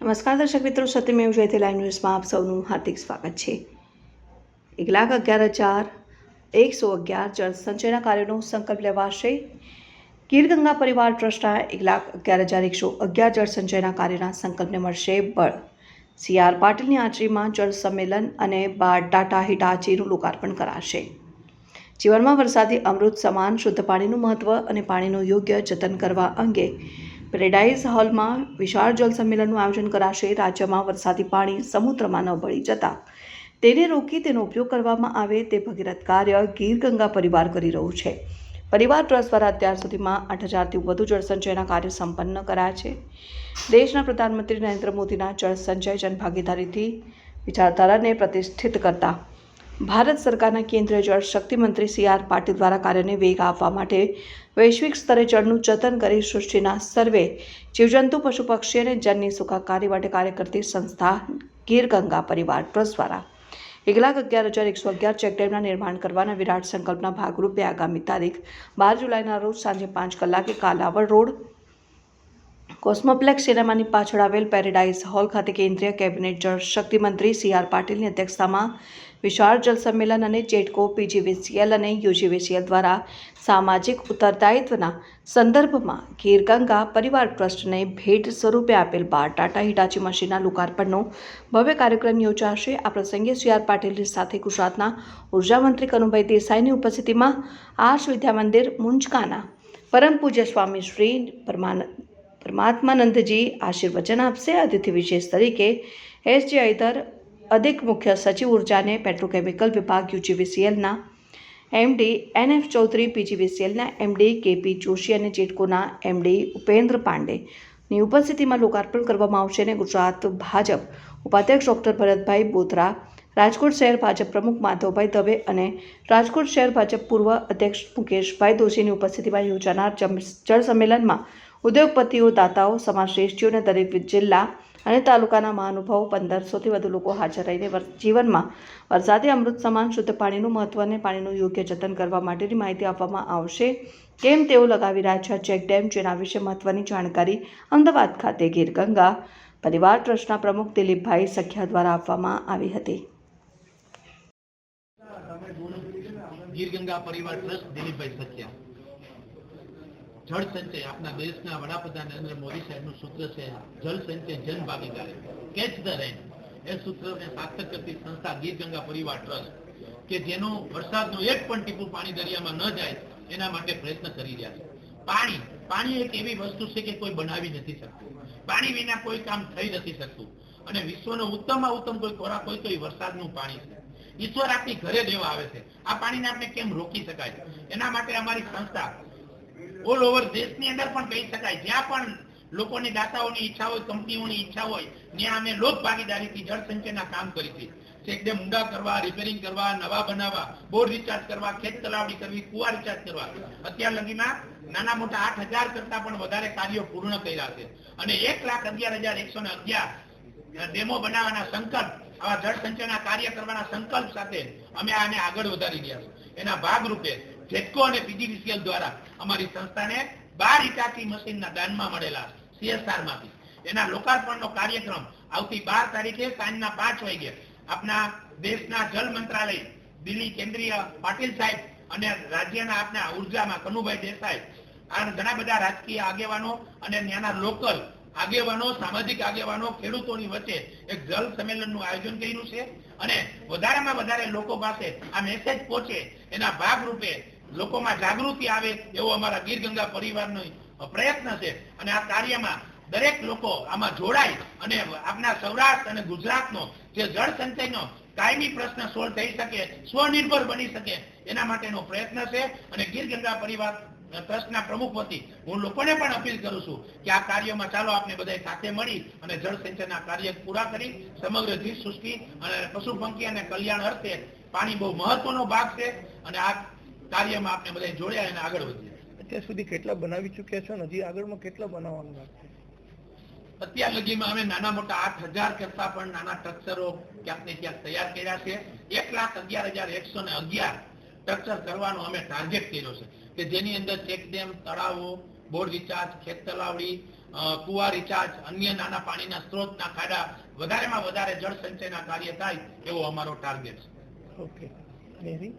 નમસ્કાર દર્શક મિત્રો, સત્યમેવ જયતે લાઈવ ન્યૂઝમાં આપ સૌનું હાર્દિક સ્વાગત છે. 1,11,111 જળ સંચયના કાર્યોનો સંકલ્પ લેવાશે. ગીર ગંગા પરિવાર ટ્રસ્ટના 1,11,111 જળ સંચયના કાર્યના સંકલ્પને મળશે બળ. CR પાટીલની હાજરીમાં જળ સંમેલન અને ટાટા હિટાચીનું લોકાર્પણ કરાશે. જીવનમાં વરસાદી અમૃત સમાન શુદ્ધ પાણીનું મહત્વ અને પાણીનું યોગ્ય જતન કરવા અંગે પેરેડાઇઝ હોલમાં વિશાળ જળ સંમેલનનું આયોજન કરાશે. રાજ્યમાં વરસાદી પાણી સમુદ્રમાં ન ભળી જતા તેને રોકી તેનો ઉપયોગ કરવામાં આવે તે ભગીરથ કાર્ય ગીર ગંગા પરિવાર કરી રહ્યું છે. પરિવાર ટ્રસ્ટ દ્વારા અત્યાર સુધીમાં 8,000થી વધુ જળ સંચયના કાર્ય સંપન્ન કરાયા છે. દેશના પ્રધાનમંત્રી નરેન્દ્ર મોદીના જળ સંચય જનભાગીદારીથી વિચારધારાને પ્રતિષ્ઠિત કરતા ભારત સરકારના કેન્દ્રીય જળ શક્તિ મંત્રી CR પાટીલ દ્વારા કાર્યને વેગ આપવા માટે વૈશ્વિક સ્તરે જળનું જતન કરી સૃષ્ટિના સર્વે જીવજંતુ પશુ પક્ષી અને જનની સુખાકારી માટે કાર્ય કરતી સંસ્થા ગીર ગંગા પરિવાર ટ્રસ્ટ દ્વારા 1,11,111 ચેકડેમના નિર્માણ કરવાના વિરાટ સંકલ્પના ભાગરૂપે આગામી તારીખ 12 જુલાઈના રોજ સાંજે 5 કલાકે કાલાવડ રોડ કોસ્મોપ્લેક્સ સિનેમાની પાછળ આવેલ પેરેડાઇઝ હોલ ખાતે કેન્દ્રીય કેબિનેટ જળ શક્તિ મંત્રી CR પાટીલની અધ્યક્ષતામાં વિશાળ જળ સંમેલન અને જેટકો PGVCL અને UGVCL દ્વારા સામાજિક ઉત્તરદાયિત્વના સંદર્ભમાં ગીર ગંગા પરિવાર ટ્રસ્ટને ભેટ સ્વરૂપે આપેલ 12 ટાટા હિટાચી મશીનના લોકાર્પણનો ભવ્ય કાર્યક્રમ યોજાશે. આ પ્રસંગે CR પાટીલની સાથે ગુજરાતના ઉર્જા મંત્રી કનુભાઈ દેસાઈની ઉપસ્થિતિમાં આર્ષ વિદ્યા મંદિર મુંજકાના પરમ પૂજ્ય સ્વામી શ્રી પરમાત્માનંદજી આશીર્વચન આપશે. અતિથિ વિશેષ તરીકે SJ અયધર અધિક મુખ્ય સચિવ ઉર્જાને પેટ્રોકેમિકલ વિભાગ UGVCLના MD NF Chaudhary, PGVCLના MD KP Joshi અને જેટકોના MD ઉપેન્દ્ર પાંડેની ઉપસ્થિતિમાં લોકાર્પણ કરવામાં આવશે. અને ગુજરાત ભાજપ ઉપાધ્યક્ષ ડૉક્ટર ભરતભાઈ બોથરા, રાજકોટ શહેર ભાજપ પ્રમુખ માધવભાઈ દવે અને રાજકોટ શહેર ભાજપ પૂર્વ અધ્યક્ષ મુકેશભાઈ દોશીની ઉપસ્થિતિમાં યોજાનાર જળ સંમેલનમાં ઉદ્યોગપતિઓ, દાતાઓ, સમાજશ્રેષ્ઠીઓ અને દરેક જિલ્લા અને તાલુકાના મહાનુભાવો 1,500થી વધુ લોકો હાજર રહીને જીવનમાં વરસાદી અમૃત સમાન શુદ્ધ પાણીનું મહત્વ અને પાણીનું યોગ્ય જતન કરવા માટેની માહિતી આપવામાં આવશે. કેમ તેઓ લગાવી રહ્યા છે ચેક ડેમ, જેના વિશે મહત્વની જાણકારી અમદાવાદ ખાતે ગીર ગંગા પરિવાર ટ્રસ્ટના પ્રમુખ દિલીપભાઈ સખિયા દ્વારા આપવામાં આવી હતી. ગીર ગંગા પરિવાર ટ્રસ્ટ દિલીપભાઈ સખિયા. જળ સંચય આપણા દેશના વડાપ્રધાન નરેન્દ્ર મોદી સાહેબનું સૂત્ર છે, જળ સંચય જન ભાગીદારી, કેચ ધ રેન. એ સૂત્રને સાર્થક કરતી સંસ્થા ગીર ગંગા પરિવાર ટ્રસ્ટ, કે જેનો વરસાદનું એક પણ ટીપું પાણી દરિયામાં ન જાય એના માટે પ્રયત્ન કરી રહ્યા છે. પાણી એક એવી વસ્તુ છે કે કોઈ બનાવી નથી શકતું. પાણી વિના કોઈ કામ થઈ નથી શકતું. અને વિશ્વનો ઉત્તમમાં ઉત્તમ કોઈ ખોરાક હોય તો એ વરસાદનું પાણી છે. ઈશ્વર આપણી ઘરે દેવા આવે છે. આ પાણીને આપણે કેમ રોકી શકાય? એના માટે અમારી સંસ્થા ઓલ ઓવર દેશની અંદર પણ કહી શકાય, જ્યાં પણ લોકોની, દાતાઓની ઈચ્છા હોય, કંપનીઓની ઈચ્છા હોય, ત્યાં અમે લોક ભાગીદારીથી જળ સંચયના કામ કરી છે. ચેકડેમ ઊંડા કરવા, રિપેરિંગ કરવા, નવા બનાવવા, બોર રિચાર્જ કરવા, ખેત તલાવડી કરવી, કુવા રિચાર્જ કરવા. અત્યાર લગીમાં નાના મોટા 8,000 કરતા પણ વધારે કાર્યો પૂર્ણ કર્યા છે. અને 1,11,111 ડેમો બનાવવાના સંકલ્પ, આવા જળ સંચયના કાર્ય કરવાના સંકલ્પ સાથે અમે આને આગળ વધારી રહ્યા છીએ. એના ભાગરૂપે જેટકો અને PGVCL દ્વારા અમારી સંસ્થાને 12 હિટાચી મશીનના દાનમાં મળેલા CSR માંથી એના લોકાર્પણનો કાર્યક્રમ આવતી 12 તારીખે સાંજના 5 વાગે આપના દેશના જલ મંત્રાલય દિલ્હી કેન્દ્રીય પાટીલ સાહેબ અને રાજ્યના આપના ઉર્જામાં કનુભાઈ દેસાઈ, આ ઘણા બધા રાજકીય આગેવાનો અને ત્યાંના લોકલ આગેવાનો, સામાજિક આગેવાનો, ખેડૂતોની વચ્ચે એક જલ સંમેલનનું આયોજન કર્યું છે. અને વધારેમાં વધારે લોકો પાસે આ મેસેજ પહોંચે એના ભાગરૂપે લોકોમાં જાગૃતિ આવે એવો અમારા ગીર ગંગા પરિવારનો પ્રયત્ન છે. અને આ કાર્યમાં દરેક લોકો આમાં જોડાય અને આપણા સૌરાષ્ટ્ર અને ગુજરાતનો જે જળ સંચયનો કાયમી પ્રશ્ન સોલ્વ થઈ શકે, સ્વનિર્ભર બની શકે, એના માટેનો પ્રયત્ન છે. અને ગીર ગંગા પરિવાર ટ્રસ્ટના પ્રમુખ વતી હું લોકોને પણ અપીલ કરું છું કે આ કાર્યમાં ચાલો આપણે બધા સાથે મળી અને જળ સંચયના કાર્ય પૂરા કરી સમગ્ર જીવ સૃષ્ટિ અને પશુ પંખી અને કલ્યાણ અર્થે પાણી બહુ મહત્વનો ભાગ છે. અને આ કાર્યમાં આપણે બધા જોડ્યા અને આગળ વધીએ. અત્યાર સુધી કેટલા બનાવી ચૂક્યા છો? હજી આગળમાં કેટલા બનાવવાનું બાકી? અત્યાર લગીમાં અમે નાના મોટા 8,000 કરતા પણ નાના સ્ટ્રક્ચરો ક્યાંક ને ક્યાંક તૈયાર કર્યા છે. 1,11,111 સ્ટ્રક્ચર કરવાનો અમે ટાર્ગેટ કર્યો છે, કે જેની અંદર ચેકડેમ, તળાવો, બોર રિચાર્જ, ખેત તલાવડી કુવા રિચાર્જ, અન્ય નાના પાણીના સ્ત્રોતના ખાડા વધારેમાં વધારે જળ સંચયના કાર્ય થાય એવો અમારો ટાર્ગેટ છે. ઓકે. મેરી